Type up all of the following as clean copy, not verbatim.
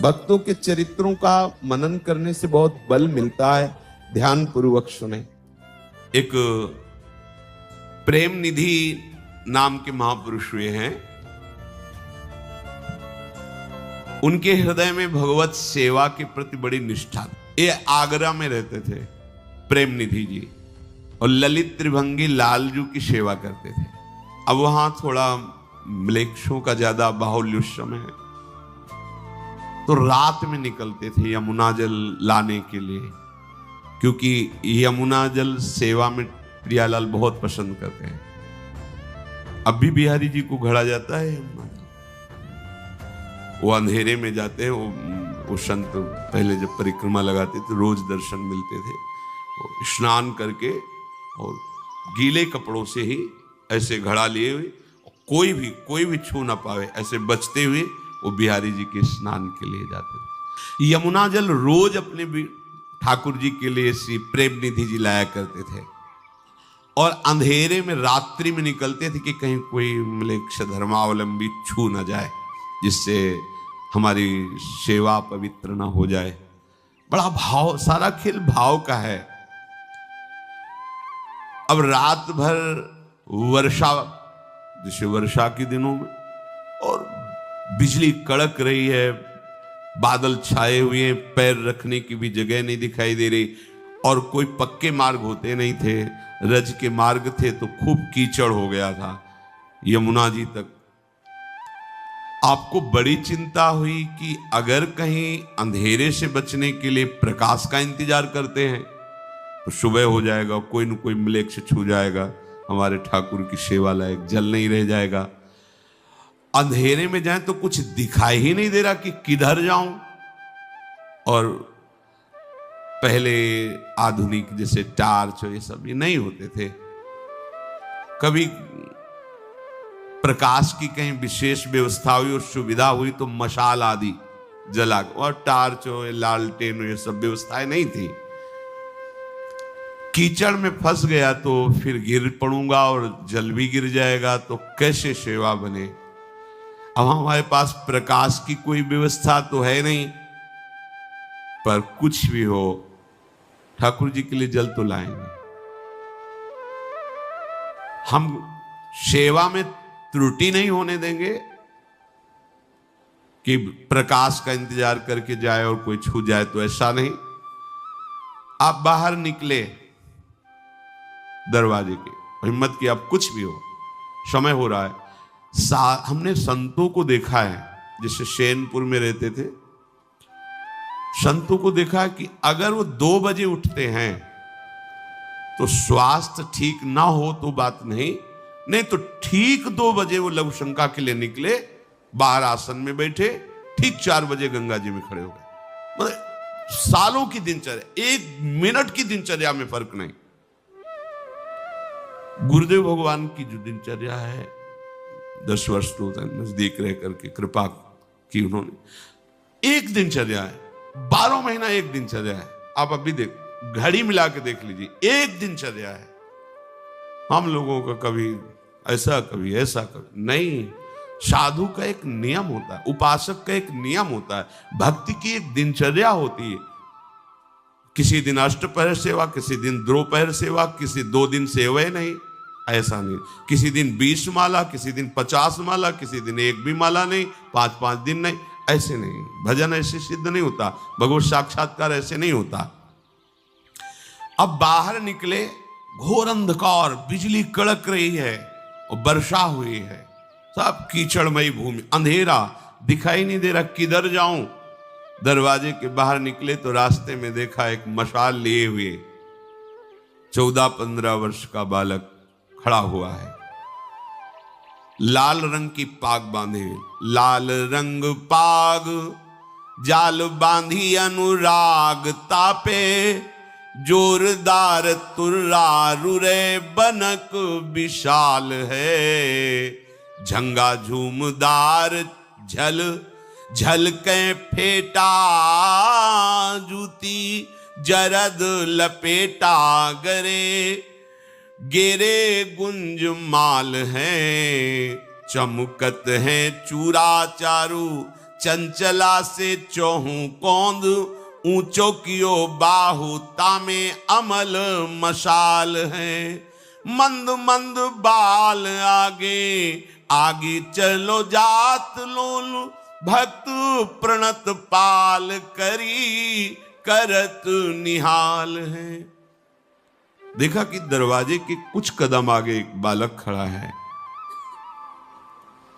भक्तों के चरित्रों का मनन करने से बहुत बल मिलता है। ध्यान पूर्वक सुने। एक प्रेम निधि नाम के महापुरुष हुए हैं। उनके हृदय में भगवत सेवा के प्रति बड़ी निष्ठा। ये आगरा में रहते थे प्रेम निधि जी, और ललित त्रिभंगी लालजू की सेवा करते थे। अब वहां थोड़ा म्लेच्छों का ज्यादा बाहुल्य उस समय है, तो रात में निकलते थे यमुना जल लाने के लिए, क्योंकि यमुना जल सेवा में प्रियालाल बहुत पसंद करते हैं। अब भी बिहारी जी को घड़ा जाता है यमुना जल, वो अंधेरे में जाते हैं। वो संत पहले जब परिक्रमा लगाते थे रोज दर्शन मिलते थे। वो स्नान करके और गीले कपड़ों से ही ऐसे घड़ा लिए हुए, कोई भी छू ना पावे, ऐसे बचते हुए वो बिहारी जी के स्नान के लिए जाते थे। यमुना जल रोज अपने ठाकुर जी के लिए श्री प्रेम निधि जी लाया करते थे, और अंधेरे में रात्रि में निकलते थे कि कहीं कोई म्लेच्छ धर्मावलंबी छू ना जाए, जिससे हमारी सेवा पवित्र ना हो जाए। बड़ा भाव, सारा खेल भाव का है। अब रात भर वर्षा, जैसे वर्षा के दिनों में, और बिजली कड़क रही है, बादल छाए हुए हैं, पैर रखने की भी जगह नहीं दिखाई दे रही, और कोई पक्के मार्ग होते नहीं थे, रज के मार्ग थे, तो खूब कीचड़ हो गया था यमुना जी तक। आपको बड़ी चिंता हुई कि अगर कहीं अंधेरे से बचने के लिए प्रकाश का इंतजार करते हैं तो सुबह हो जाएगा, कोई न कोई म्लेच्छ छू जाएगा, हमारे ठाकुर की सेवा लायक जल नहीं रह जाएगा। अंधेरे में जाएं तो कुछ दिखाई ही नहीं दे रहा कि किधर जाऊं। और पहले आधुनिक जैसे टार्च ये सब ये नहीं होते थे। कभी प्रकाश की कहीं विशेष व्यवस्था हुई और सुविधा हुई तो मशाल आदि जला, और टार्च हो, लालटेन हो, ये सब व्यवस्थाएं नहीं थी। कीचड़ में फंस गया तो फिर गिर पड़ूंगा और जल भी गिर जाएगा, तो कैसे सेवा बने। अब हमारे पास प्रकाश की कोई व्यवस्था तो है नहीं, पर कुछ भी हो ठाकुर जी के लिए जल तो लाएंगे। हम सेवा में त्रुटि नहीं होने देंगे कि प्रकाश का इंतजार करके जाए और कोई छू जाए, तो ऐसा नहीं। आप बाहर निकले दरवाजे के, हिम्मत की, आप कुछ भी हो, समय हो रहा है। हमने संतों को देखा है, जैसे शैनपुर में रहते थे, संतों को देखा है कि अगर वो 2 बजे उठते हैं तो स्वास्थ्य ठीक ना हो तो बात नहीं तो ठीक 2 बजे वो लघु शंका के लिए निकले, बाहर आसन में बैठे, ठीक 4 बजे गंगा जी में खड़े हो गए। मतलब सालों की दिनचर्या, 1 मिनट की दिनचर्या में फर्क नहीं। गुरुदेव भगवान की जो दिनचर्या है, 10 वर्ष तो नजदीक रह करके कृपा की उन्होंने, एक दिनचर्या है, 12 महीना एक दिनचर्या है। आप अभी देख, घड़ी मिला के देख लीजिए, एक दिनचर्या है। हम लोगों का कभी ऐसा कभी ऐसा कभी नहीं। साधु का एक नियम होता है, उपासक का एक नियम होता है, भक्ति की एक दिनचर्या होती है। किसी दिन अष्टपहर सेवा, किसी दिन दोपहर सेवा, किसी 2 दिन सेवा नहीं, ऐसा नहीं। किसी दिन 20 माला, किसी दिन 50 माला, किसी दिन 1 भी माला नहीं, 5-5 दिन नहीं, ऐसे नहीं। भजन ऐसे सिद्ध नहीं होता, भगवत साक्षात्कार ऐसे नहीं होता। अब बाहर निकले, घोर अंधकार, बिजली कड़क रही है और वर्षा हुई है, सब कीचड़मयी भूमि, अंधेरा, दिखाई नहीं दे रहा किधर जाऊं। दरवाजे के बाहर निकले तो रास्ते में देखा एक मशाल लिए हुए 14-15 वर्ष का बालक खड़ा हुआ है, लाल रंग की पाग बांधे, लाल रंग पाग जाल बांधी अनुराग तापे, जोरदार तुर्रा रुरे बनक विशाल है, झंगा झूमदार झल झल के फेटा, जूती जरद लपेटा गरे, गेरे गुंज माल हैं, चमकत हैं चूरा चारू चंचला से चौहू कौंद, ऊंचो कियो बाहु तामे अमल मशाल है। मंद मंद बाल आगे, आगे चलो जात लोल, भक्त प्रणत पाल करी करत निहाल है। देखा कि दरवाजे के कुछ कदम आगे एक बालक खड़ा है,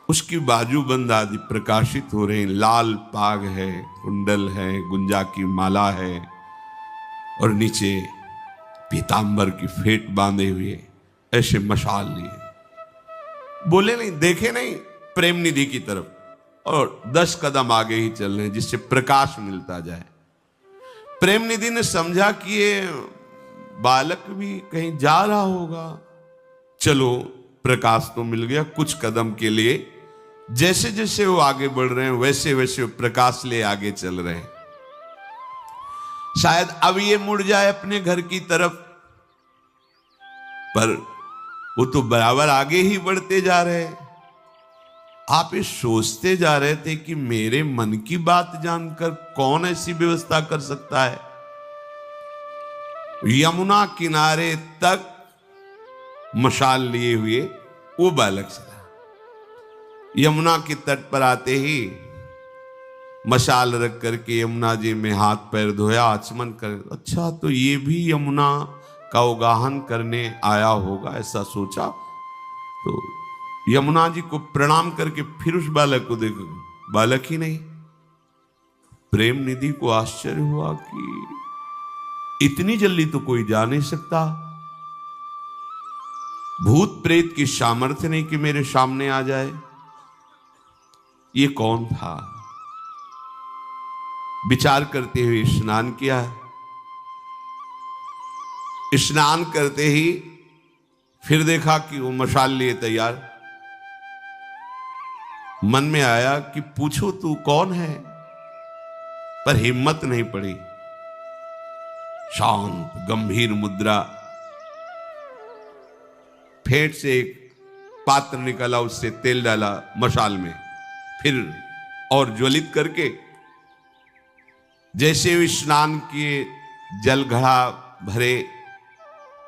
उसकी बाजूबंद आदि प्रकाशित हो रहे हैं, लाल पाग है, कुंडल है, गुंजा की माला है और नीचे पीतांबर की फेट बांधे हुए ऐसे मशाल लिए। बोले नहीं, देखे नहीं प्रेम निधि की तरफ, और 10 कदम आगे ही चल रहे हैं जिससे प्रकाश मिलता जाए। प्रेम निधि ने समझा कि ये बालक भी कहीं जा रहा होगा, चलो प्रकाश तो मिल गया। कुछ कदम के लिए जैसे जैसे वो आगे बढ़ रहे हैं वैसे वैसे वो प्रकाश ले आगे चल रहे हैं। शायद अब ये मुड़ जाए अपने घर की तरफ, पर वो तो बराबर आगे ही बढ़ते जा रहे हैं। आप ये सोचते जा रहे थे कि मेरे मन की बात जानकर कौन ऐसी व्यवस्था कर सकता है। यमुना किनारे तक मशाल लिए हुए वो बालक चला। यमुना के तट पर आते ही मशाल रख करके यमुना जी में हाथ पैर धोया, आचमन कर, अच्छा तो ये भी यमुना का उगाहन करने आया होगा, ऐसा सोचा। तो यमुना जी को प्रणाम करके फिर उस बालक को देखो, बालक ही नहीं। प्रेम निधि को आश्चर्य हुआ कि इतनी जल्दी तो कोई जा नहीं सकता। भूत प्रेत की सामर्थ्य नहीं कि मेरे सामने आ जाए। ये कौन था? विचार करते हुए स्नान किया। स्नान करते ही फिर देखा कि वो मशाल लिए तैयार। मन में आया कि पूछो तू कौन है, पर हिम्मत नहीं पड़ी। शांत गंभीर मुद्रा, फेंट से एक पात्र निकाला, उससे तेल डाला मशाल में, फिर और ज्वलित करके जैसे वे स्नान किए, जल घड़ा भरे,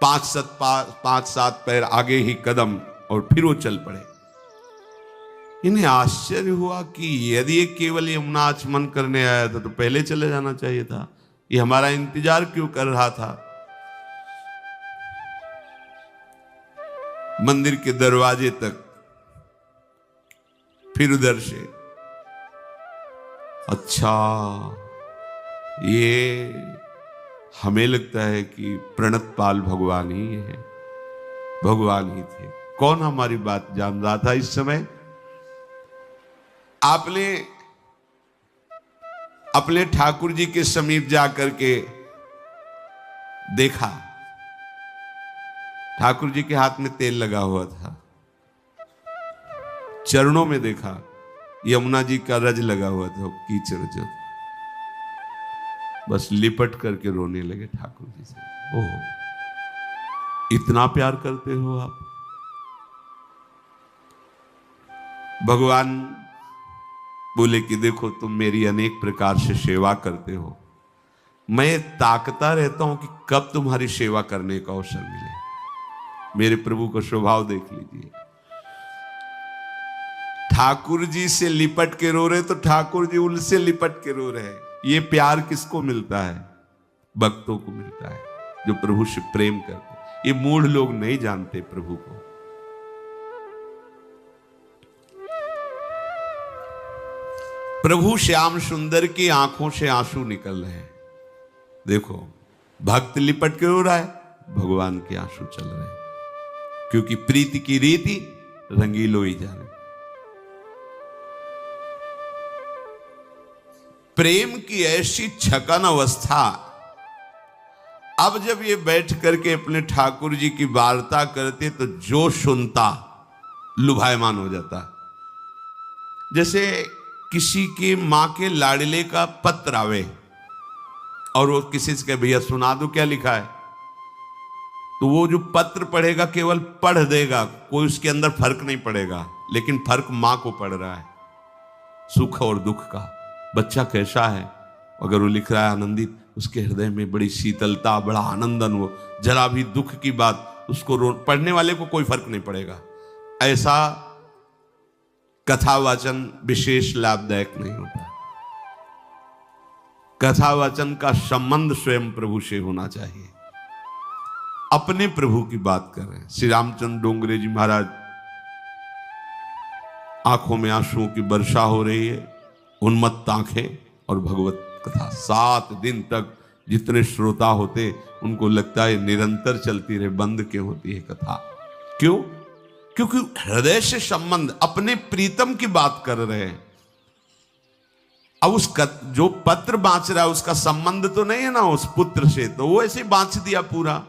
5-7 पैर आगे ही कदम, और फिर वो चल पड़े। इन्हें आश्चर्य हुआ कि यदि ये केवल यमुना आचमन करने आया था तो पहले चले जाना चाहिए था, ये हमारा इंतजार क्यों कर रहा था। मंदिर के दरवाजे तक, फिर उधर से, अच्छा ये हमें लगता है कि प्रणतपाल भगवान ही है, भगवान ही थे। कौन हमारी बात जान रहा था इस समय? आपने अपने ठाकुर जी के समीप जाकर के देखा, ठाकुर जी के हाथ में तेल लगा हुआ था। चरणों में देखा यमुना जी का रज लगा हुआ था, कीचड़ जो, बस लिपट करके रोने लगे ठाकुर जी से। ओह, इतना प्यार करते हो आप। भगवान बोले कि देखो तुम मेरी अनेक प्रकार से सेवा करते हो, मैं ताकता रहता हूं कि कब तुम्हारी सेवा करने का अवसर मिले। मेरे प्रभु का स्वभाव देख लीजिए, ठाकुर जी से लिपट के रो रहे तो ठाकुर जी उनसे लिपट के रो रहे। ये प्यार किसको मिलता है? भक्तों को मिलता है जो प्रभु से प्रेम करते। ये मूढ़ लोग नहीं जानते प्रभु को। प्रभु श्याम सुंदर की आंखों से आंसू निकल रहे हैं। देखो भक्त लिपट के रो रहा है, भगवान के आंसू चल रहे हैं, क्योंकि प्रीति की रीति रंगीलो ही जाने। प्रेम की ऐसी छकन अवस्था, अब जब ये बैठ करके अपने ठाकुर जी की वार्ता करते तो जो सुनता लुभायमान हो जाता। जैसे किसी के मां के लाडले का पत्र आवे और वो किसी से कहे भैया सुना दो क्या लिखा है, तो वो जो पत्र पढ़ेगा केवल पढ़ देगा, कोई उसके अंदर फर्क नहीं पड़ेगा, लेकिन फर्क मां को पड़ रहा है। सुख और दुख का। बच्चा कैसा है, अगर वो लिख रहा है आनंदित, उसके हृदय में बड़ी शीतलता, बड़ा आनंद अनुभव। जरा भी दुख की बात उसको पढ़ने वाले को कोई फर्क नहीं पड़ेगा। ऐसा कथावाचन विशेष लाभदायक नहीं होता। कथावाचन का संबंध स्वयं प्रभु से होना चाहिए। अपने प्रभु की बात कर रहे हैं। श्री रामचंद्र डोंगरे जी महाराज, आंखों में आंसुओं की वर्षा हो रही है, उन्मत्त आंखें और भगवत कथा 7 दिन तक जितने श्रोता होते उनको लगता है निरंतर चलती रहे, बंद क्यों होती है कथा? क्यों? क्योंकि हृदय से संबंध, अपने प्रीतम की बात कर रहे हैं। अब जो पत्र बांच रहा है उसका संबंध तो नहीं है ना उस पुत्र से, तो वो ऐसे बांच दिया पूरा।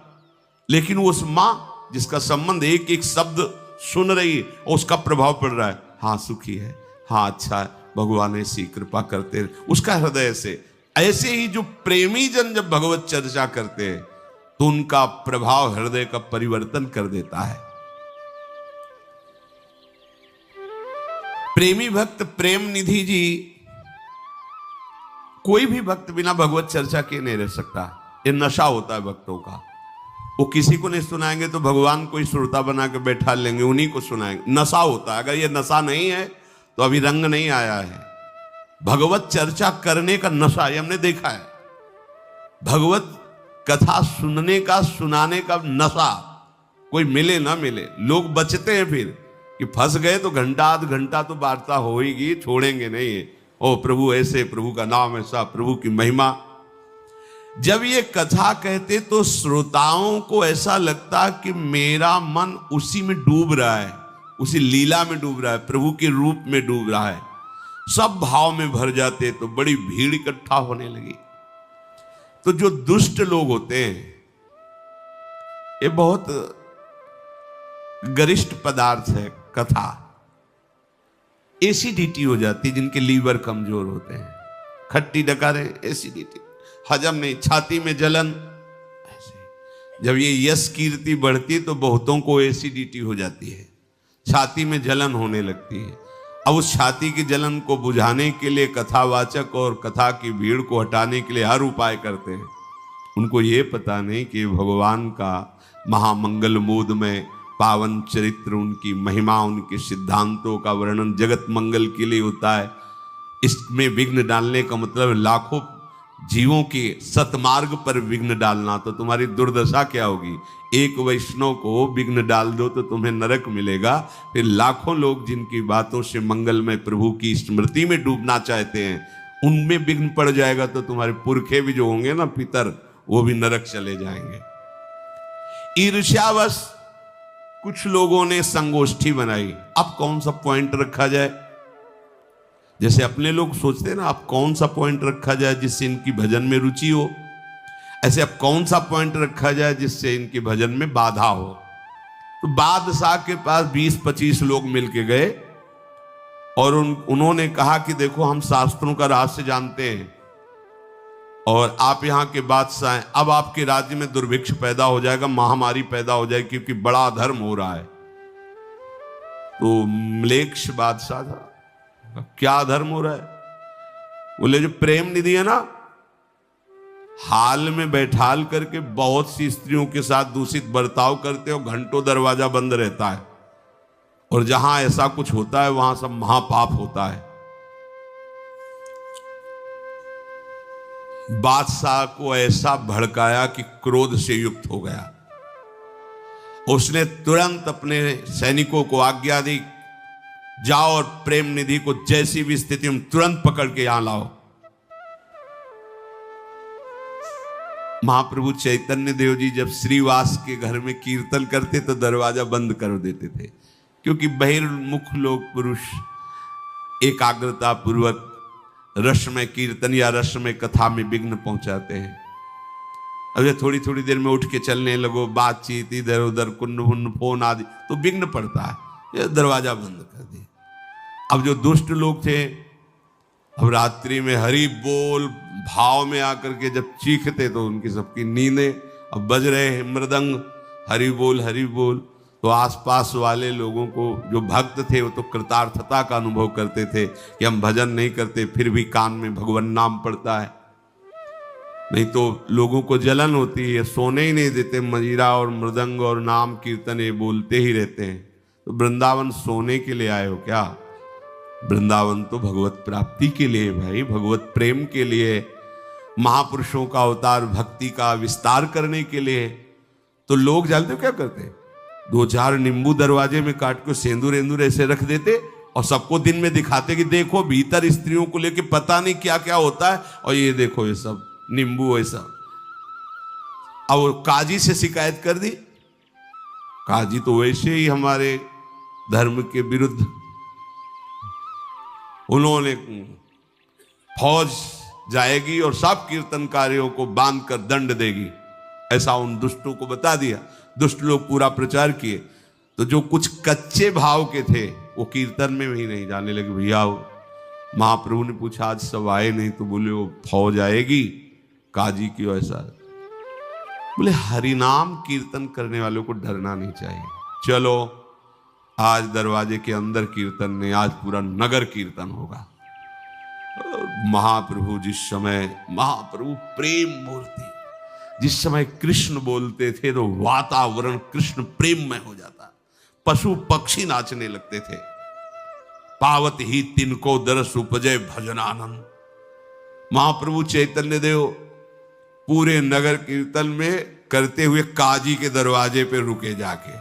लेकिन उस मां जिसका संबंध, एक एक शब्द सुन रही है और उसका प्रभाव पड़ रहा है, हाँ सुखी है, हाँ अच्छा है, भगवान ऐसी कृपा करते हैं उसका हृदय से। ऐसे ही जो प्रेमी जन जब भगवत चर्चा करते हैं तो उनका प्रभाव हृदय का परिवर्तन कर देता है। प्रेमी भक्त प्रेम निधि जी, कोई भी भक्त बिना भगवत चर्चा के नहीं रह सकता। ये नशा होता है भक्तों का। वो किसी को नहीं सुनाएंगे तो भगवान को ही श्रोता बना के बैठा लेंगे, उन्हीं को सुनाएंगे। नशा होता है। अगर ये नशा नहीं है तो अभी रंग नहीं आया है। भगवत चर्चा करने का नशा, ये हमने देखा है। भगवत कथा सुनने का, सुनाने का नशा, कोई मिले ना मिले, लोग बचते हैं फिर कि फंस गए तो घंटा आध घंटा तो वार्ता होगी, छोड़ेंगे नहीं। ओ प्रभु ऐसे, प्रभु का नाम ऐसा, प्रभु की महिमा। जब ये कथा कहते तो श्रोताओं को ऐसा लगता कि मेरा मन उसी में डूब रहा है, उसी लीला में डूब रहा है, प्रभु के रूप में डूब रहा है। सब भाव में भर जाते तो बड़ी भीड़ इकट्ठा होने लगी। तो जो दुष्ट लोग होते हैं, ये बहुत गरिष्ठ पदार्थ है कथा। एसिडिटी हो जाती, जिनके लीवर कमजोर होते हैं, खट्टी डकारें, एसिडिटी, हजम नहीं, छाती में जलन। जब ये यश कीर्ति बढ़ती तो बहुतों को एसिडिटी हो जाती है, छाती में जलन होने लगती है। अब उस छाती की जलन को बुझाने के लिए कथावाचक और कथा की भीड़ को हटाने के लिए हर उपाय करते हैं। उनको ये पता नहीं कि भगवान का महामंगल मूड में पावन चरित्र, उनकी महिमा, उनके सिद्धांतों का वर्णन जगत मंगल के लिए होता है। इसमें विघ्न डालने का मतलब लाखों जीवों के सतमार्ग पर विघ्न डालना। तो तुम्हारी दुर्दशा क्या होगी? एक वैष्णव को विघ्न डाल दो तो तुम्हें नरक मिलेगा। फिर लाखों लोग जिनकी बातों से मंगलमय प्रभु की स्मृति में डूबना चाहते हैं, उनमें विघ्न पड़ जाएगा तो तुम्हारे पुरखे भी जो होंगे ना, पितर, वो भी नरक चले जाएंगे। ईर्ष्यावश कुछ लोगों ने संगोष्ठी बनाई। अब कौन सा पॉइंट रखा जाए? जैसे अपने लोग सोचते हैं ना, अब कौन सा पॉइंट रखा जाए जिससे इनकी भजन में रुचि हो, ऐसे अब कौन सा पॉइंट रखा जाए जिससे इनके भजन में बाधा हो। तो बादशाह के पास 20-25 लोग मिलके गए और उन्होंने कहा कि देखो, हम शास्त्रों का रहस्य जानते हैं और आप यहाँ के बादशाह हैं। अब आपके राज्य में दुर्भिक्ष पैदा हो जाएगा, महामारी पैदा हो जाएगी, क्योंकि बड़ा अधर्म हो रहा है। तो म्लेच्छ बादशाह था, क्या धर्म हो रहा है? बोले जो प्रेम निधि है ना, हाल में बैठाल करके बहुत सी स्त्रियों के साथ दूषित बर्ताव करते हो, घंटों दरवाजा बंद रहता है, और जहां ऐसा कुछ होता है वहां सब महापाप होता है। बादशाह को ऐसा भड़काया कि क्रोध से युक्त हो गया। उसने तुरंत अपने सैनिकों को आज्ञा दी, जाओ और प्रेम निधि को जैसी भी स्थिति में तुरंत पकड़ के यहां लाओ। महाप्रभु चैतन्य देव जी जब श्रीवास के घर में कीर्तन करते तो दरवाजा बंद कर देते थे, क्योंकि बहिर्मुख लोग पुरुष एकाग्रता पूर्वक रसमय कीर्तन या रसमय कथा में विघ्न पहुंचाते हैं। अब ये थोड़ी थोड़ी देर में उठ के चलने लगो, बातचीत इधर उधर, कुन्न फोन आदि, तो विघ्न पड़ता है। ये दरवाजा बंद कर दिया। अब जो दुष्ट लोग थे, अब रात्रि में हरि बोल भाव में आकर के जब चीखते तो उनकी सबकी नींदें, अब बज रहे हैं मृदंग, हरि बोल हरि बोल। तो आसपास वाले लोगों को, जो भक्त थे, वो तो कृतार्थता का अनुभव करते थे कि हम भजन नहीं करते फिर भी कान में भगवान नाम पड़ता है। नहीं तो लोगों को जलन होती है, सोने ही नहीं देते, मजीरा और मृदंग और नाम कीर्तन ये बोलते ही रहते हैं। तो वृंदावन सोने के लिए आए हो क्या? वृंदावन तो भगवत प्राप्ति के लिए भाई, भगवत प्रेम के लिए, महापुरुषों का अवतार भक्ति का विस्तार करने के लिए। तो लोग जानते हो क्या करते? 2-4 नींबू दरवाजे में काट के सेंदूर एंदूर ऐसे रख देते और सबको दिन में दिखाते कि देखो भीतर स्त्रियों को लेके पता नहीं क्या क्या होता है, और ये देखो ये सब नींबू ऐसा। अब काजी से शिकायत कर दी। काजी तो वैसे ही हमारे धर्म के विरुद्ध, उन्होंने फौज जाएगी और सब कीर्तनकारियों को बांधकर दंड देगी, ऐसा उन दुष्टों को बता दिया। दुष्ट लोग पूरा प्रचार किए। तो जो कुछ कच्चे भाव के थे वो कीर्तन में भी नहीं जाने लगे। भैया महाप्रभु ने पूछा आज सब आए नहीं, तो बोले वो फौज आएगी काजी की। ऐसा बोले हरिनाम कीर्तन करने वालों को डरना नहीं चाहिए। चलो आज दरवाजे के अंदर कीर्तन नहीं, आज पूरा नगर कीर्तन होगा। महाप्रभु जिस समय, महाप्रभु प्रेम मूर्ति, जिस समय कृष्ण बोलते थे तो वातावरण कृष्ण प्रेम में हो जाता, पशु पक्षी नाचने लगते थे। पावत ही तिनको दरस उपजय भजनानंद। महाप्रभु चैतन्य देव पूरे नगर कीर्तन में करते हुए काजी के दरवाजे पे रुके जाके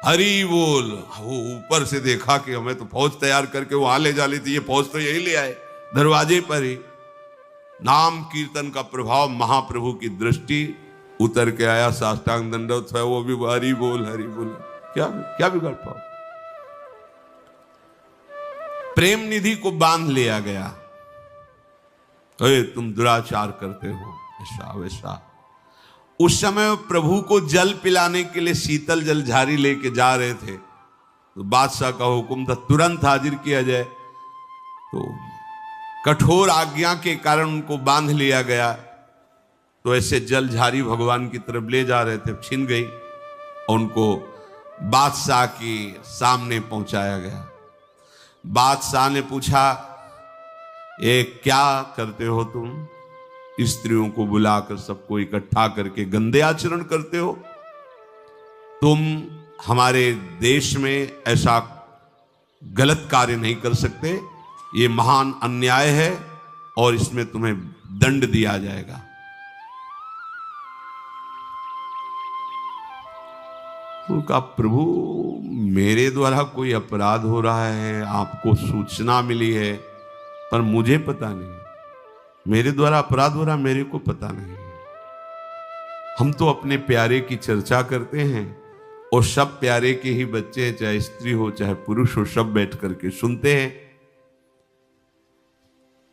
हरि बोल। वो ऊपर से देखा कि हमें तो फौज तैयार करके वहां ले जा लेती, ये फौज तो यही ले आए दरवाजे पर ही। नाम कीर्तन का प्रभाव, महाप्रभु की दृष्टि उतर के आया, साष्टांग दंडवत है, वो भी हरि बोल हरि बोल। क्या क्या बिगड़ पाओ? प्रेम निधि को बांध लिया गया। अरे तुम दुराचार करते हो, ऐसा वैसा। उस समय प्रभु को जल पिलाने के लिए शीतल जल झारी लेके जा रहे थे, तो बादशाह का हुक्म था तुरंत हाजिर किया जाए। तो कठोर आज्ञा के कारण उनको बांध लिया गया। तो ऐसे जल झारी भगवान की तरफ ले जा रहे थे, छिन गई और उनको बादशाह के सामने पहुंचाया गया। बादशाह ने पूछा ये क्या करते हो तुम? स्त्रियों को बुलाकर सबको इकट्ठा करके गंदे आचरण करते हो। तुम हमारे देश में ऐसा गलत कार्य नहीं कर सकते, ये महान अन्याय है और इसमें तुम्हें दंड दिया जाएगा। उनका प्रभु मेरे द्वारा कोई अपराध हो रहा है, आपको सूचना मिली है, पर मुझे पता नहीं। मेरे द्वारा अपराध हो रहा, मेरे को पता नहीं। हम तो अपने प्यारे की चर्चा करते हैं और सब प्यारे के ही बच्चे हैं, चाहे स्त्री हो चाहे पुरुष हो, सब बैठ करके सुनते हैं।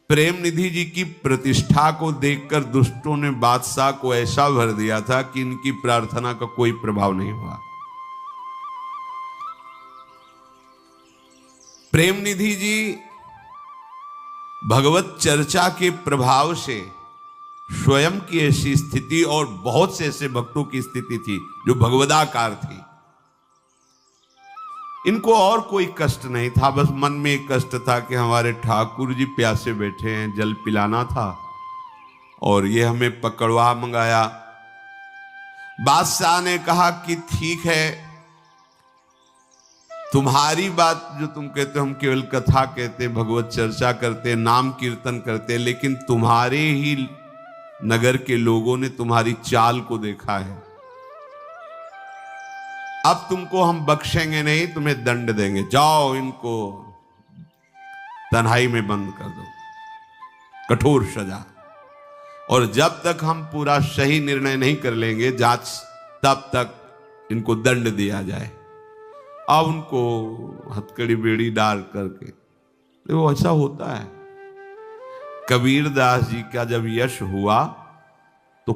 प्रेम निधि जी की प्रतिष्ठा को देखकर दुष्टों ने बादशाह को ऐसा भर दिया था कि इनकी प्रार्थना का कोई प्रभाव नहीं हुआ। प्रेम निधि जी भगवत चर्चा के प्रभाव से स्वयं की ऐसी स्थिति और बहुत से ऐसे भक्तों की स्थिति थी जो भगवदाकार थी। इनको और कोई कष्ट नहीं था, बस मन में एक कष्ट था कि हमारे ठाकुर जी प्यासे बैठे हैं, जल पिलाना था और ये हमें पकड़वा मंगाया। बादशाह ने कहा कि ठीक है, तुम्हारी बात जो तुम कहते हो, हम केवल कथा कहते, भगवत चर्चा करते, नाम कीर्तन करते, लेकिन तुम्हारे ही नगर के लोगों ने तुम्हारी चाल को देखा है। अब तुमको हम बख्शेंगे नहीं, तुम्हें दंड देंगे। जाओ इनको तन्हाई में बंद कर दो, कठोर सजा। और जब तक हम पूरा सही निर्णय नहीं कर लेंगे जांच, तब तक इनको दंड दिया जाए। अब उनको हथकड़ी बेड़ी डाल करके, तो ऐसा होता है। कबीरदास जी का जब यश हुआ तो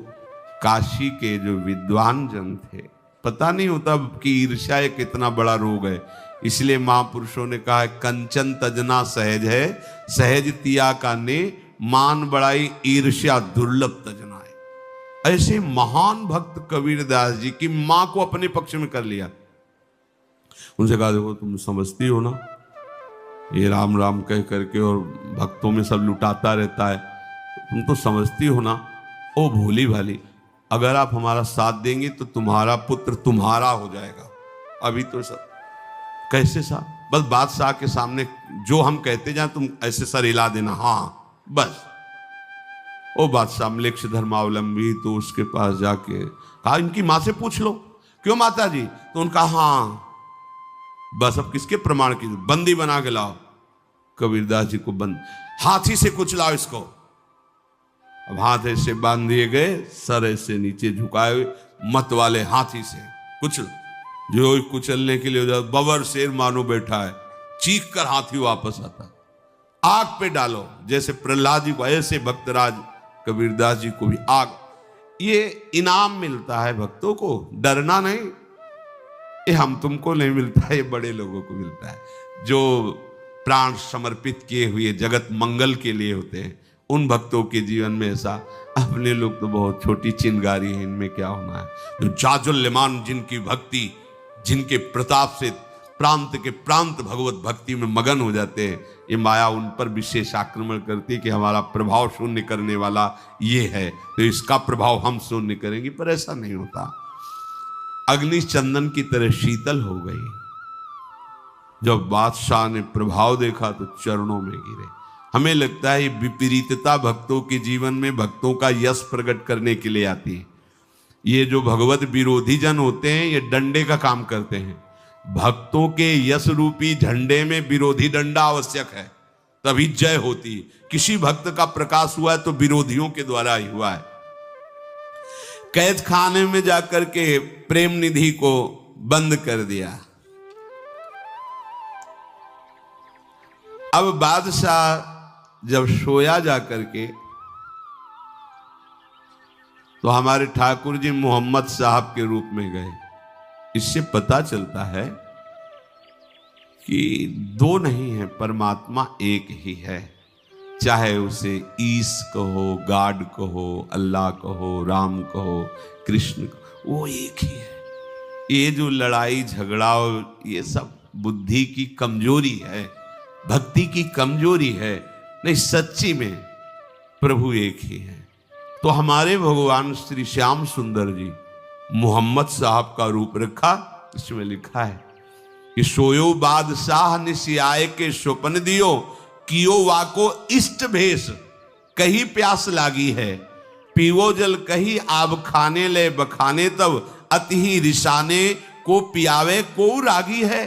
काशी के जो विद्वान जन थे, पता नहीं होता कि ईर्ष्या एक कितना बड़ा रोग है, इसलिए महापुरुषों ने कहा है कंचन तजना सहज है, सहज तिया का ने, मान बड़ाई ईर्ष्या दुर्लभ तजना है। ऐसे महान भक्त कबीरदास जी की मां को अपने पक्ष में कर लिया। उनसे कहा देखो तुम समझती हो ना, ये राम राम कह करके और भक्तों में सब लुटाता रहता है, तुम तो समझती हो ना। ओ भोली भाली, अगर आप हमारा साथ देंगे तो तुम्हारा पुत्र तुम्हारा हो जाएगा। अभी तो सब कैसे सा, बस बादशाह के सामने जो हम कहते जाए तुम ऐसे सर हिला देना, हाँ बस। ओ बादशाह म्लेच्छ धर्मावलंबी तो उसके पास जाके कहा इनकी माँ से पूछ लो। क्यों माता जी? तो उनका हाँ बस, अब किसके प्रमाण की, बंदी बना के लाओ। कबीरदास जी को बंद, हाथी से कुचलाओ इसको। अब हाथ ऐसे बांध दिए गए, सर ऐसे नीचे झुकाए हुए, मत वाले हाथी से कुचल। जो कुचलने के लिए बबर शेर मानो बैठा है, चीख कर हाथी वापस आता। आग पे डालो, जैसे प्रहलाद जी को ऐसे भक्तराज कबीरदास जी को भी आग। ये इनाम मिलता है भक्तों को, डरना नहीं। ये हम तुमको नहीं मिलता है, ये बड़े लोगों को मिलता है जो प्राण समर्पित किए हुए जगत मंगल के लिए होते हैं। उन भक्तों के जीवन में ऐसा, अपने लोग तो बहुत छोटी चिंगारी है, इनमें क्या होना है। जो जाजुल्यमान जिनकी भक्ति, जिनके प्रताप से प्रांत के प्रांत भगवत भक्ति में मगन हो जाते हैं, ये माया उन पर विशेष आक्रमण करती है कि हमारा प्रभाव शून्य करने वाला ये है, तो इसका प्रभाव हम शून्य करेंगे। पर ऐसा नहीं होता। अग्नि चंदन की तरह शीतल हो गई। जब बादशाह ने प्रभाव देखा तो चरणों में गिरे। हमें लगता है ये विपरीतता भक्तों के जीवन में भक्तों का यश प्रकट करने के लिए आती है। ये जो भगवत विरोधी जन होते हैं, ये डंडे का काम करते हैं। भक्तों के यश रूपी झंडे में विरोधी डंडा आवश्यक है, तभी जय होती। किसी भक्त का प्रकाश हुआ है तो विरोधियों के द्वारा ही हुआ है। कैद खाने में जाकर के प्रेम निधि को बंद कर दिया। अब बादशाह जब सोया जाकर के, तो हमारे ठाकुर जी मोहम्मद साहब के रूप में गए। इससे पता चलता है कि दो नहीं है, परमात्मा एक ही है। चाहे उसे ईश कहो, गॉड कहो, अल्लाह कहो, राम कहो, कृष्ण कहो, वो एक ही है। ये जो लड़ाई झगड़ा ये सब बुद्धि की कमजोरी है, भक्ति की कमजोरी है। नहीं, सच्ची में प्रभु एक ही है। तो हमारे भगवान श्री श्याम सुंदर जी मोहम्मद साहब का रूप रखा। इसमें लिखा है कि सोयो बादशाह निसियाए के स्वप्न दियो, कियो वाको इष्ट भेष, कही प्यास लागी है, पीवो जल कही आब खाने ले बखाने, तब अति ही रिसाने को पियावे को रागी है।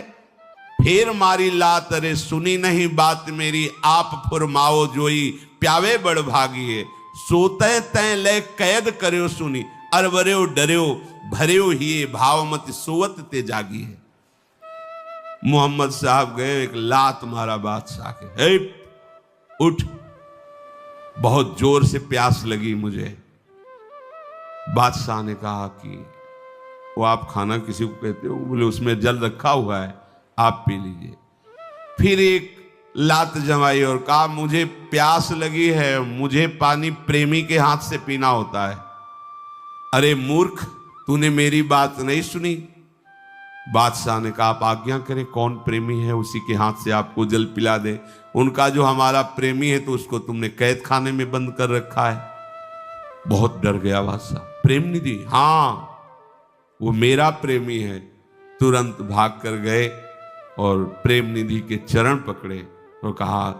फेर मारी लात रे सुनी नहीं बात मेरी, आप फुरमाओ जोई प्यावे बड़ भागी है। सोते तय ले कैद करो सुनी, अरवरो डर्यो भर्यो ही भावमति सोवत ते जागी है। मोहम्मद साहब गए, एक लात मारा बादशाह के, उठ, बहुत जोर से प्यास लगी मुझे। बादशाह ने कहा कि वो आप खाना किसी को कहते हो? बोले उसमें जल रखा हुआ है, आप पी लीजिए। फिर एक लात जमाई और कहा मुझे प्यास लगी है, मुझे पानी प्रेमी के हाथ से पीना होता है। अरे मूर्ख, तूने मेरी बात नहीं सुनी। बादशाह ने कहा आप आज्ञा करें, कौन प्रेमी है उसी के हाथ से आपको जल पिला दे। उनका जो हमारा प्रेमी है तो उसको तुमने कैद खाने में बंद कर रखा है। बहुत डर गया बादशाह। प्रेम निधि? हाँ, वो मेरा प्रेमी है। तुरंत भाग कर गए और प्रेम निधि के चरण पकड़े और कहा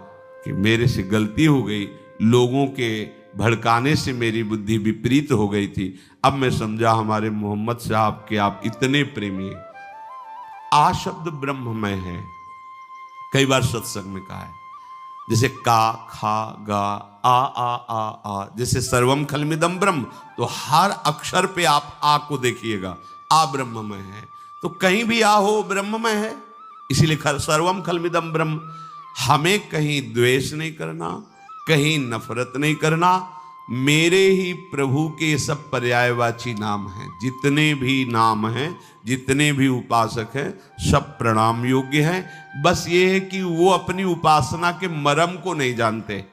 कि मेरे से गलती हो गई, लोगों के भड़काने से मेरी बुद्धि विपरीत हो गई थी। अब मैं समझा हमारे मोहम्मद साहब के आप इतने प्रेमी हैं। आ शब्द ब्रह्ममय है, कई बार सत्संग में कहा है। जैसे का, खा, गा, आ, जैसे सर्वम खलमिदम ब्रह्म, तो हर अक्षर पे आप आ को देखिएगा, आ ब्रह्ममय है। तो कहीं भी आ हो ब्रह्ममय है, इसीलिए सर्वम खलमिदम ब्रह्म। हमें कहीं द्वेष नहीं करना, कहीं नफरत नहीं करना। मेरे ही प्रभु के सब पर्यायवाची नाम हैं। जितने भी नाम हैं, जितने भी उपासक हैं, सब प्रणाम योग्य हैं। बस ये है कि वो अपनी उपासना के मर्म को नहीं जानते।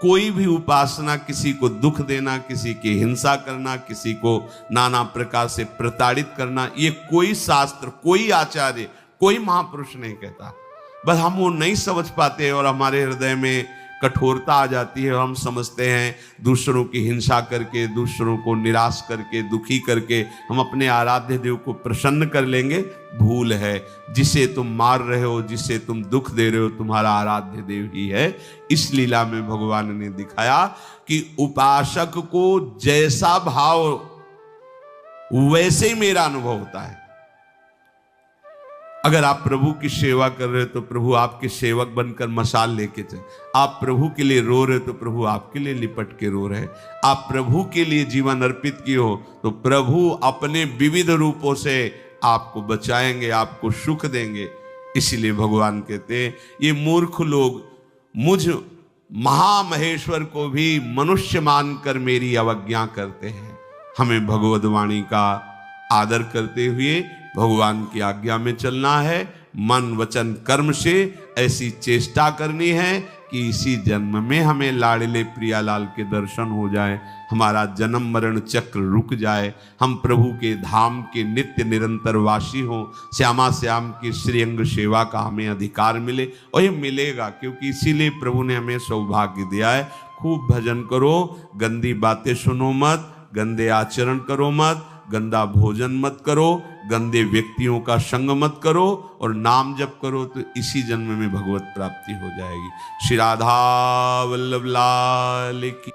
कोई भी उपासना, किसी को दुख देना, किसी की हिंसा करना, किसी को नाना प्रकार से प्रताड़ित करना, ये कोई शास्त्र, कोई आचार्य, कोई महापुरुष नहीं कहता। बस हम वो नहीं समझ पाते और हमारे हृदय में कठोरता आ जाती है और हम समझते हैं दूसरों की हिंसा करके, दूसरों को निराश करके, दुखी करके हम अपने आराध्य देव को प्रसन्न कर लेंगे। भूल है। जिसे तुम मार रहे हो, जिसे तुम दुख दे रहे हो, तुम्हारा आराध्य देव ही है। इस लीला में भगवान ने दिखाया कि उपासक को जैसा भाव वैसे ही मेरा अनुभव होता है। अगर आप प्रभु की सेवा कर रहे हो तो प्रभु आपके सेवक बनकर मशाल लेके चले। आप प्रभु के लिए रो रहे हो तो प्रभु आपके लिए लिपट के रो रहे हैं। आप प्रभु के लिए जीवन अर्पित किए हो तो प्रभु अपने विविध रूपों से आपको बचाएंगे, आपको सुख देंगे। इसीलिए भगवान कहते हैं ये मूर्ख लोग मुझ महामहेश्वर को भी मनुष्य मानकर मेरी अवज्ञा करते हैं। हमें भगवद वाणी का आदर करते हुए भगवान की आज्ञा में चलना है। मन वचन कर्म से ऐसी चेष्टा करनी है कि इसी जन्म में हमें लाडले प्रियालाल के दर्शन हो जाए, हमारा जन्म मरण चक्र रुक जाए, हम प्रभु के धाम के नित्य निरंतर वासी हों, श्यामा श्याम की श्रीअंग सेवा का हमें अधिकार मिले। और ये मिलेगा क्योंकि इसीलिए प्रभु ने हमें सौभाग्य दिया है। खूब भजन करो, गंदी बातें सुनो मत, गंदे आचरण करो मत, गंदा भोजन मत करो, गंदे व्यक्तियों का संग मत करो और नाम जप करो तो इसी जन्म में भगवत प्राप्ति हो जाएगी। श्री राधा वल्लभ लाल की।